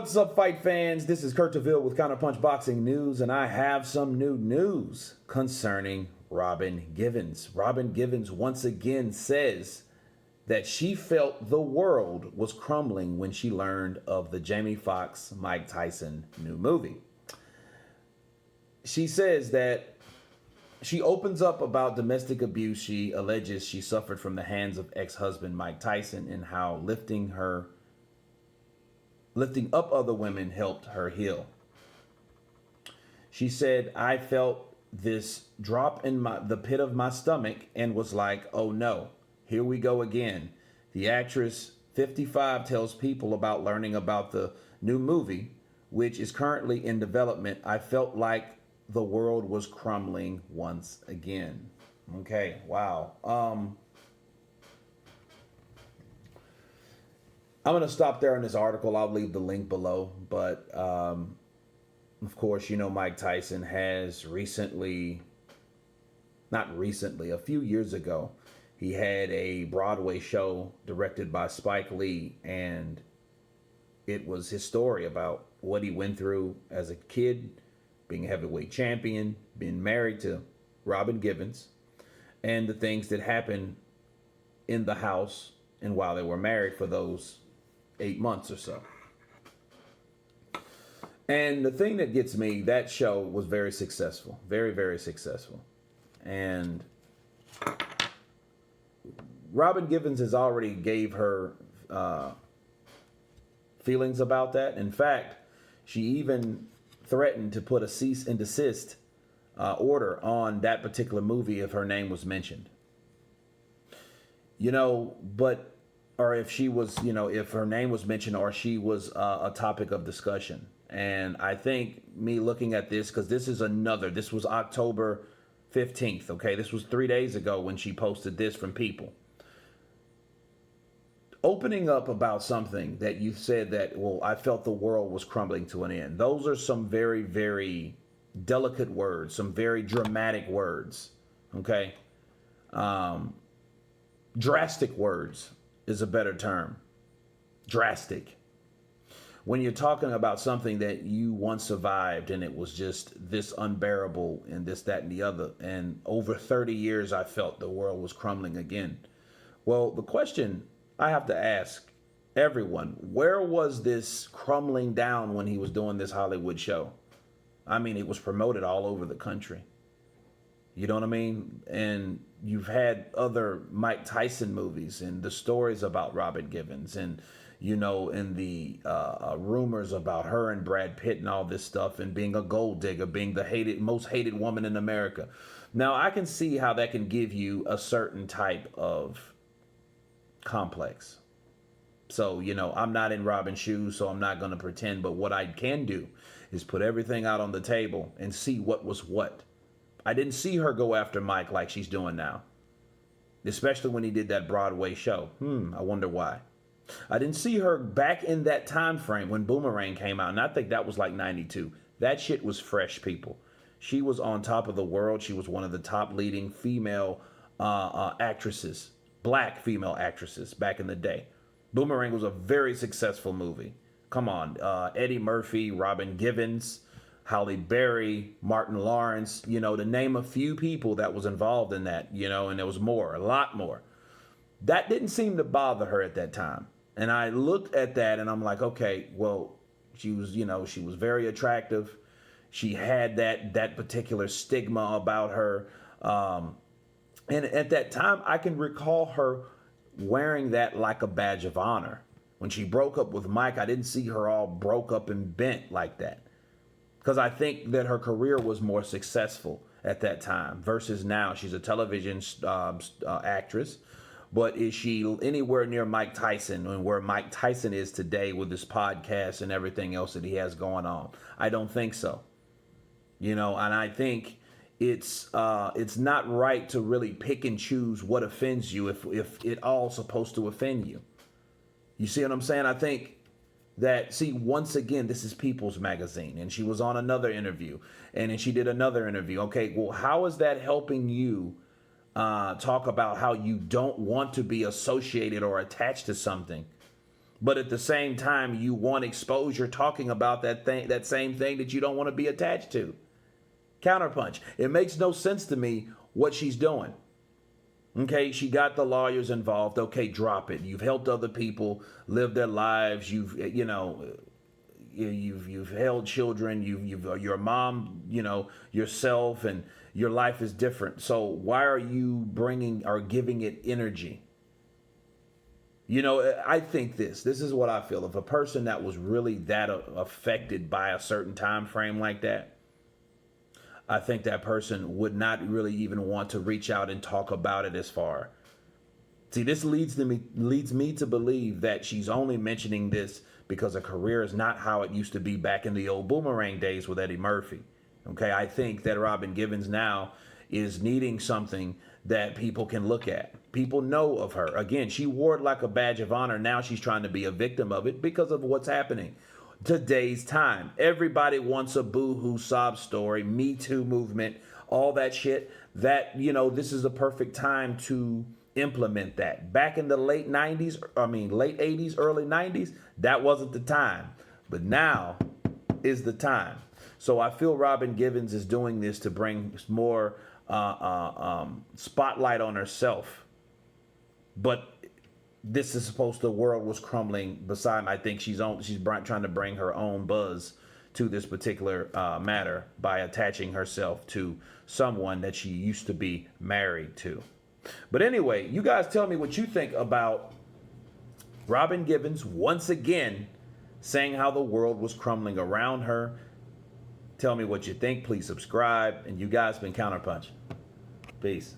What's up, fight fans? This is Kurt DeVille with Counterpunch Boxing News, and I have some new news concerning Robin Givens. Robin Givens once again says that she felt the world was crumbling when she learned of the Jamie Foxx, Mike Tyson new movie. She says that she opens up about domestic abuse she alleges she suffered from the hands of ex-husband Mike Tyson and how lifting up other women helped her heal. She said, I felt this drop in the pit of my stomach and was like, oh no, here we go again. The actress, 55, tells people about learning about the new movie, which is currently in development. I felt like the world was crumbling once again. Okay, wow. I'm going to stop there in this article. I'll leave the link below. But, of course, you know, Mike Tyson has a few years ago, he had a Broadway show directed by Spike Lee. And it was his story about what he went through as a kid, being a heavyweight champion, being married to Robin Givens, and the things that happened in the house and while they were married for those 8 months or so. And the thing that gets me, that show was very successful. Very, very successful. And Robin Givens has already gave her feelings about that. In fact, she even threatened to put a cease and desist order on that particular movie if her name was mentioned. You know, or if she was, if her name was mentioned or she was a topic of discussion. And I think me looking at this, because this was October 15th, okay? This was 3 days ago when she posted this from People. Opening up about something that you said that, well, I felt the world was crumbling to an end. Those are some very, very delicate words, some very dramatic words, okay? Drastic words is a better term. Drastic. When you're talking about something that you once survived and it was just this unbearable and this, that, and the other, and over 30 years I felt the world was crumbling again. Well, the question I have to ask everyone, where was this crumbling down when he was doing this Hollywood show? I mean, it was promoted all over the country. You know what I mean? And you've had other Mike Tyson movies and the stories about Robin Givens and, and the rumors about her and Brad Pitt and all this stuff and being a gold digger, being the most hated woman in America. Now, I can see how that can give you a certain type of complex. So, I'm not in Robin's shoes, so I'm not going to pretend. But what I can do is put everything out on the table and see what was what. I didn't see her go after Mike like she's doing now, especially when he did that Broadway show. I wonder why. I didn't see her back in that time frame when Boomerang came out, and I think that was like 92. That shit was fresh, people. She was on top of the world. She was one of the top leading female actresses, black female actresses back in the day. Boomerang was a very successful movie. Come on, Eddie Murphy, Robin Givens, Halle Berry, Martin Lawrence, to name a few people that was involved in that, and there was more, a lot more. That didn't seem to bother her at that time. And I looked at that and I'm like, okay, well, she was very attractive. She had that particular stigma about her. And at that time, I can recall her wearing that like a badge of honor. When she broke up with Mike, I didn't see her all broke up and bent like that. Because I think that her career was more successful at that time versus now. She's a television actress. But is she anywhere near Mike Tyson and where Mike Tyson is today with his podcast and everything else that he has going on? I don't think so. And I think it's not right to really pick and choose what offends you if it all's supposed to offend you. You see what I'm saying? I think that, once again, this is People's Magazine, and she was on another interview, and then she did another interview. Okay, well, how is that helping you talk about how you don't want to be associated or attached to something But at the same time, you want exposure talking about that same thing that you don't want to be attached to. Counterpunch. It makes no sense to me what she's doing. Okay, she got the lawyers involved. Okay, drop it. You've helped other people live their lives. You've held children. You've your mom. Yourself, and your life is different. So why are you bringing or giving it energy? I think this is what I feel. If a person that was really that affected by a certain time frame like that, I think that person would not really even want to reach out and talk about it as far. See, this leads me to believe that she's only mentioning this because her career is not how it used to be back in the old Boomerang days with Eddie Murphy. Okay, I think that Robin Givens now is needing something that people can look at. People know of her. Again, she wore it like a badge of honor. Now she's trying to be a victim of it because of what's happening. Today's time. Everybody wants a boo-hoo sob story, Me Too movement, all that shit. This is the perfect time to implement that. Back in the late 80s, early 90s, that wasn't the time. But now is the time. So I feel Robin Givens is doing this to bring more spotlight on herself. But this is supposed to, the world was crumbling beside. I think she's trying to bring her own buzz to this particular matter by attaching herself to someone that she used to be married to. But anyway, you guys tell me what you think about Robin Givens once again saying how the world was crumbling around her. Tell me what you think. Please subscribe. And you guys been Counterpunch. Peace.